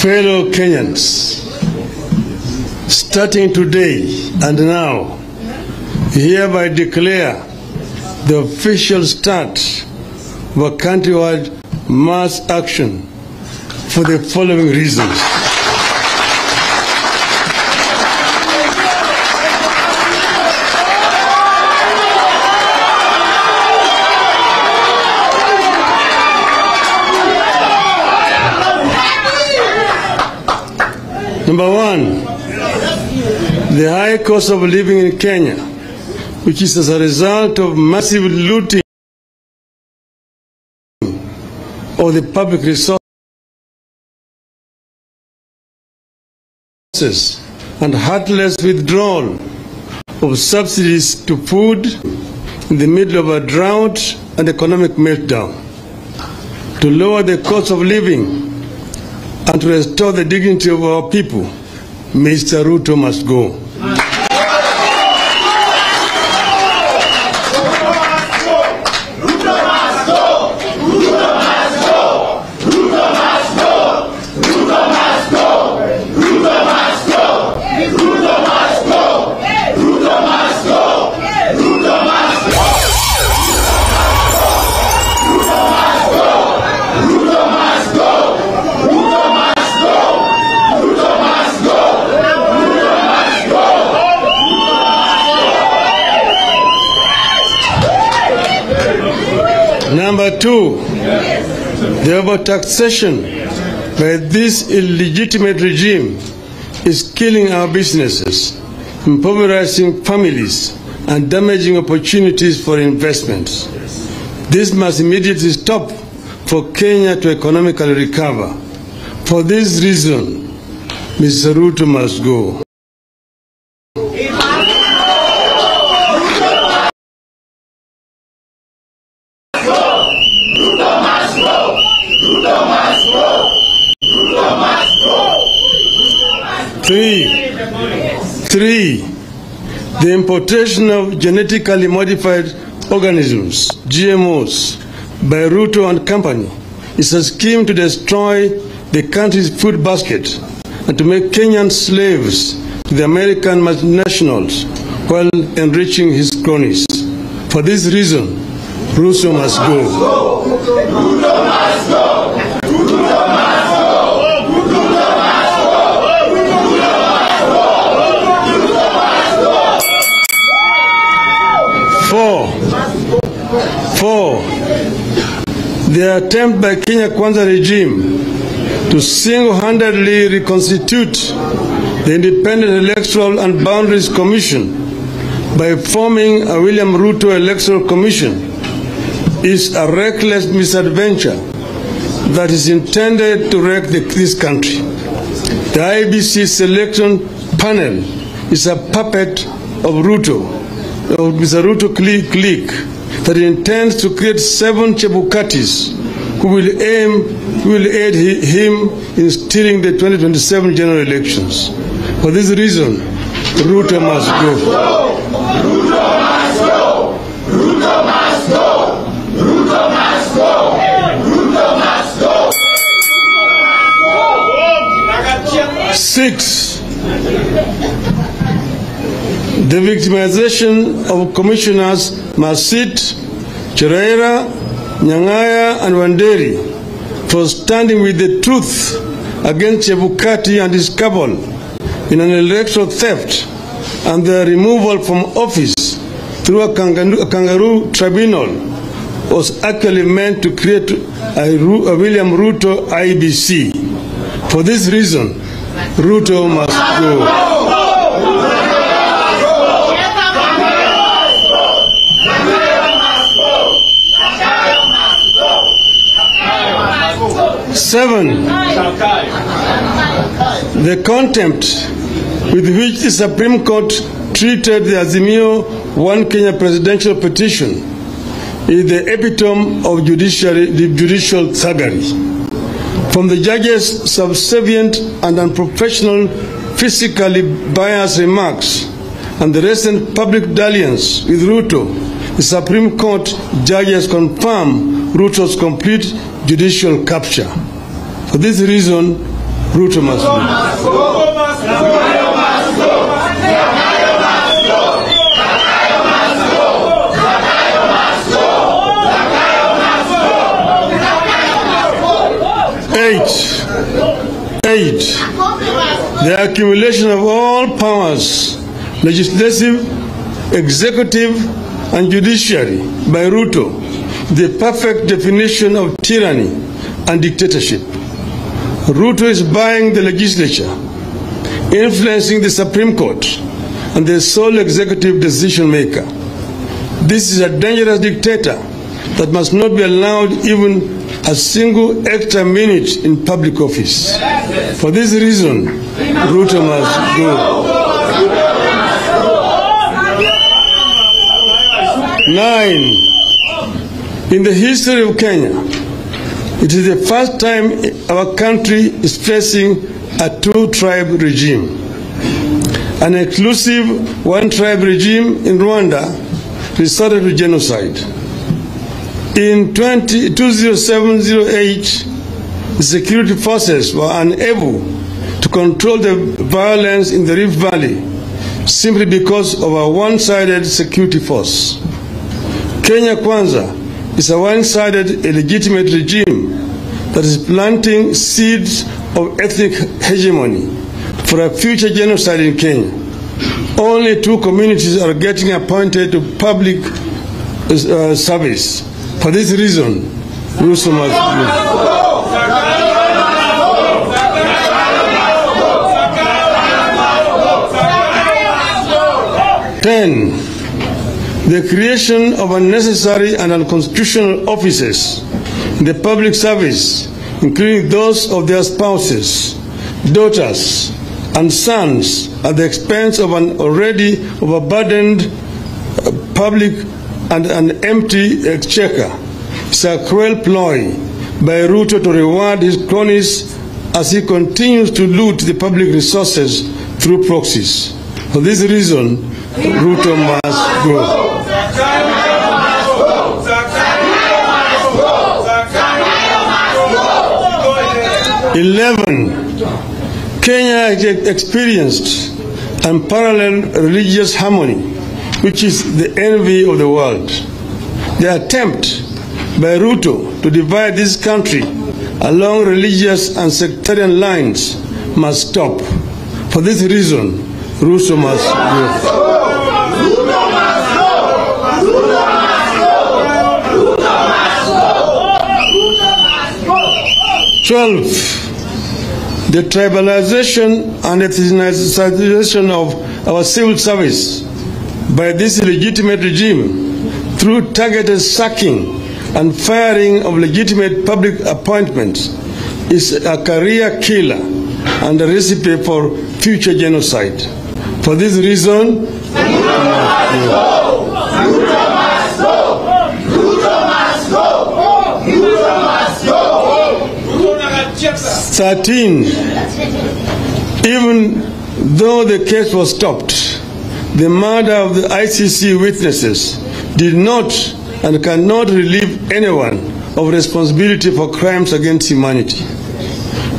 Fellow Kenyans, starting today and now, hereby declare the official start of a countrywide mass action for the following reasons. Number one, the high cost of living in Kenya, which is as a result of massive looting of the public resources and heartless withdrawal of subsidies to food in the middle of a drought and economic meltdown. To lower the cost of living and to restore the dignity of our people, Mr. Ruto must go. Number two, the overtaxation by this illegitimate regime is killing our businesses, impoverishing families, and damaging opportunities for investments. This must immediately stop for Kenya to economically recover. For this reason, Mr. Ruto must go. Three, the importation of genetically modified organisms, GMOs, by Ruto and company is a scheme to destroy the country's food basket and to make Kenyan slaves to the American multinationals while enriching his cronies. For this reason, Ruto must go. Ruto must go. Ruto must go. Four, the attempt by Kenya Kwanza regime to single-handedly reconstitute the Independent Electoral and Boundaries Commission by forming a William Ruto Electoral Commission is a reckless misadventure that is intended to wreck this country. The IBC selection panel is a puppet of Ruto, of Mr. Ruto clique, that intends to create 7 Chebukatis who will aid him in stealing the 2027 general elections. For this reason, Ruto must go. Ruto must go. Ruto must go. Ruto must go. Ruto must go. 6. The victimization of commissioners Masit, Cheraira, Nyangaya, and Wanderi for standing with the truth against Chebukati and his cabal in an electoral theft and their removal from office through a kangaroo tribunal was actually meant to create a William Ruto IBC. For this reason, Ruto must go. 7, the contempt with which the Supreme Court treated the Azimio One Kenya presidential petition is the epitome of judicial thuggery. From the judge's subservient and unprofessional, physically biased remarks and the recent public dalliance with Ruto, the Supreme Court judges confirm Ruto's complete judicial capture. For this reason, Ruto must go. 8. The accumulation of all powers, legislative, executive, and judiciary by Ruto, the perfect definition of tyranny and dictatorship. Ruto is buying the legislature, influencing the Supreme Court, and the sole executive decision maker. This is a dangerous dictator that must not be allowed even a single extra minute in public office. For this reason, Ruto must go. 9. In the history of Kenya, it is the first time our country is facing a two-tribe regime. An exclusive one-tribe regime in Rwanda resorted to genocide. In 2007-08, the security forces were unable to control the violence in the Rift Valley simply because of a one-sided security force. Kenya Kwanza is a one-sided illegitimate regime that is planting seeds of ethnic hegemony for a future genocide in Kenya. Only 2 communities are getting appointed to public service. For this reason, Ruto must go. 10. The creation of unnecessary and unconstitutional offices in the public service, including those of their spouses, daughters, and sons, at the expense of an already overburdened public and an empty exchequer, is a cruel ploy by Ruto to reward his cronies as he continues to loot the public resources through proxies. For this reason, Ruto must go. 11. Kenya has experienced unparalleled religious harmony, which is the envy of the world. The attempt by Ruto to divide this country along religious and sectarian lines must stop. For this reason, Ruto must go. 12. The tribalization and ethnicization of our civil service by this illegitimate regime through targeted sacking and firing of legitimate public appointments is a career killer and a recipe for future genocide. For this reason, 13. Even though the case was stopped, the murder of the ICC witnesses did not and cannot relieve anyone of responsibility for crimes against humanity.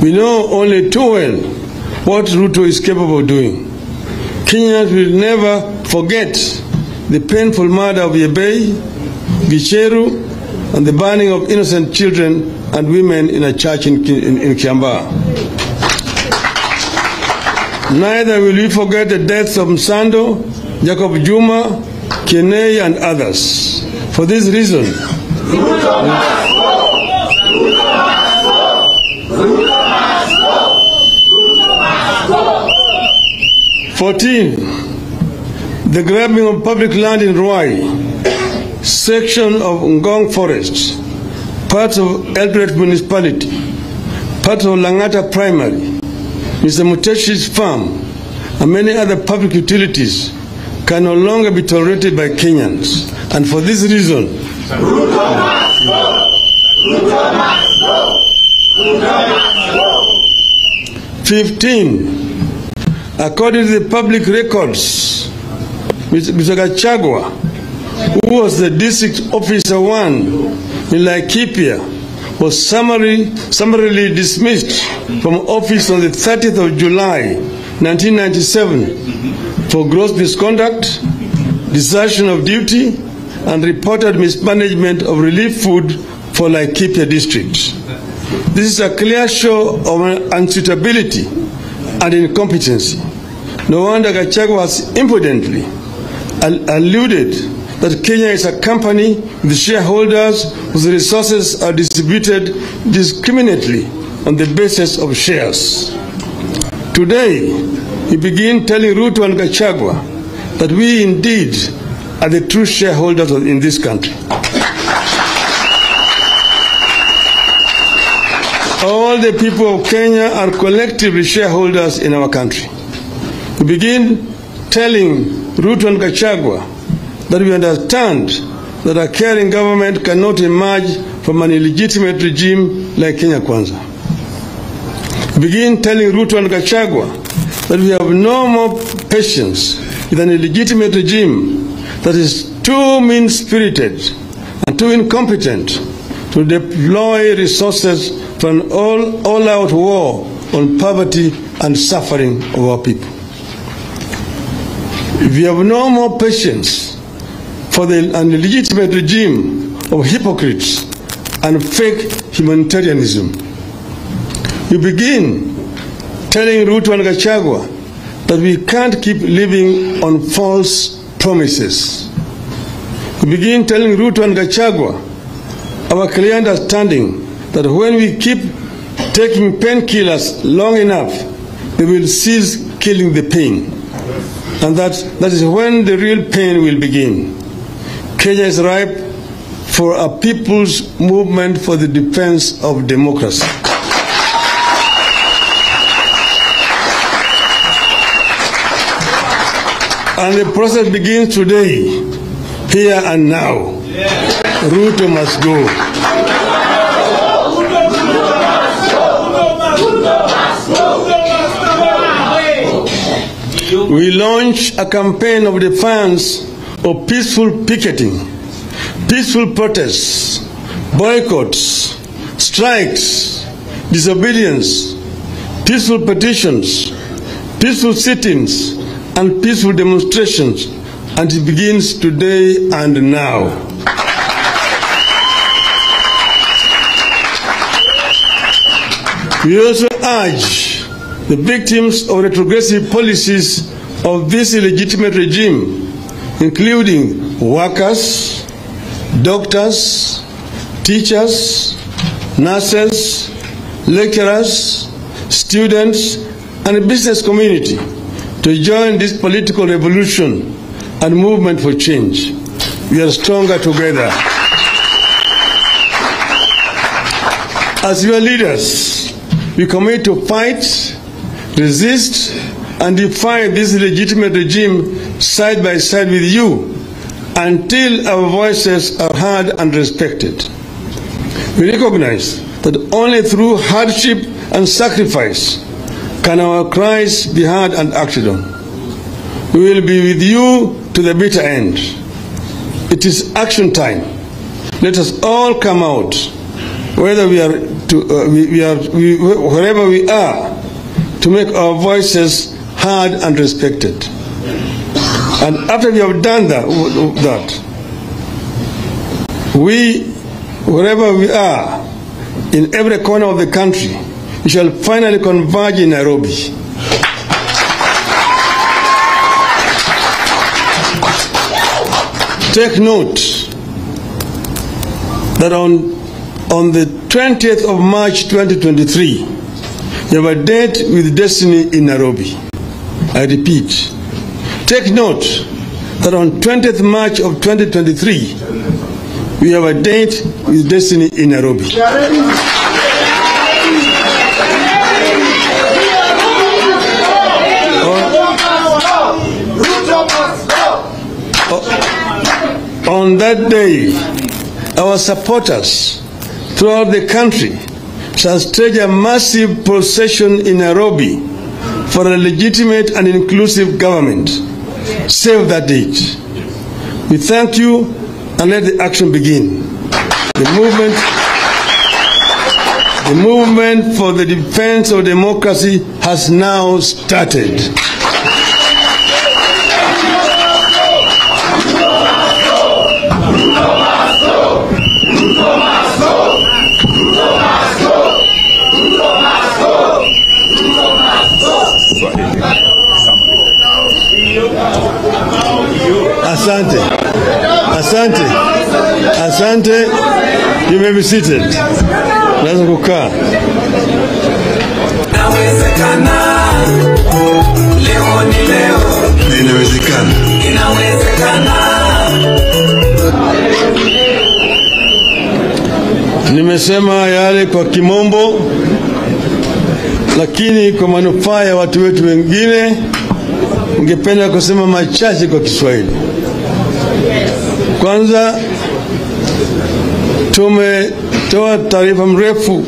We know only too well what Ruto is capable of doing. Kenyans will never forget the painful murder of Yebei, Gicheru, and the burning of innocent children and women in a church in Kiambaa. Neither will we forget the deaths of Msando, Jacob Juma, Kenei, and others. For this reason, 14. The grabbing of public land in Ruai, section of Ngong Forest, parts of Eldoret Municipality, parts of Langata Primary, Mr. Muteshi's farm, and many other public utilities can no longer be tolerated by Kenyans. And for this reason, Ruto must go. Ruto must go. Ruto must go. 15. According to the public records, Mr. Gachagua, who was the district officer 1 in Laikipia, was summarily dismissed from office on the 30th of July, 1997 for gross misconduct, desertion of duty, and reported mismanagement of relief food for Laikipia district. This is a clear show of unsuitability and incompetency. No wonder Gachagua has impudently alluded that Kenya is a company with shareholders whose resources are distributed discriminately on the basis of shares. Today, we begin telling Ruto and Gachagua that we indeed are the true shareholders in this country. All the people of Kenya are collectively shareholders in our country. We begin telling Ruto and Gachagua that we understand that a caring government cannot emerge from an illegitimate regime like Kenya Kwanza. We begin telling Ruto and Gachagua that we have no more patience with an illegitimate regime that is too mean-spirited and too incompetent to deploy resources for an all-out war on poverty and suffering of our people. We have no more patience for an illegitimate regime of hypocrites and fake humanitarianism. We begin telling Ruto and Gachagua that we can't keep living on false promises. We begin telling Ruto and Gachagua our clear understanding that when we keep taking painkillers long enough, they will cease killing the pain. And that is when the real pain will begin. Kenya is ripe for a people's movement for the defense of democracy. And the process begins today, here and now. Ruto must go. We launch a campaign of defiance of peaceful picketing, peaceful protests, boycotts, strikes, disobedience, peaceful petitions, peaceful sit-ins, and peaceful demonstrations, and it begins today and now. We also urge the victims of retrogressive policies of this illegitimate regime, including workers, doctors, teachers, nurses, lecturers, students, and the business community to join this political revolution and movement for change. We are stronger together. As your leaders, we commit to fight, resist, and defy this illegitimate regime side by side with you until our voices are heard and respected. We recognize that only through hardship and sacrifice can our cries be heard and acted on. We will be with you to the bitter end. It is action time. Let us all come out, whether wherever we are, to make our voices heard and respected. And after we have done that, wherever we are, in every corner of the country, we shall finally converge in Nairobi. Take note that on the 20th of March 2023, we have a date with destiny in Nairobi. I repeat, take note that on 20th March of 2023, we have a date with destiny in Nairobi. On that day, our supporters throughout the country shall stage a massive procession in Nairobi for a legitimate and inclusive government. Save that date. We thank you and let the action begin. The movement The movement for the defense of democracy has now started. Asante. Asante. Asante. You may be seated. Naweza kukaa. Inawezekana. Leo ni leo. Inawezekana. Inawezekana. Nimesema yale kwa kimombo, lakini kwa manufaa ya watu wetu wengine ningependa kusema machache kwa Kiswahili. Kwanza, tumetoa taarifa mrefu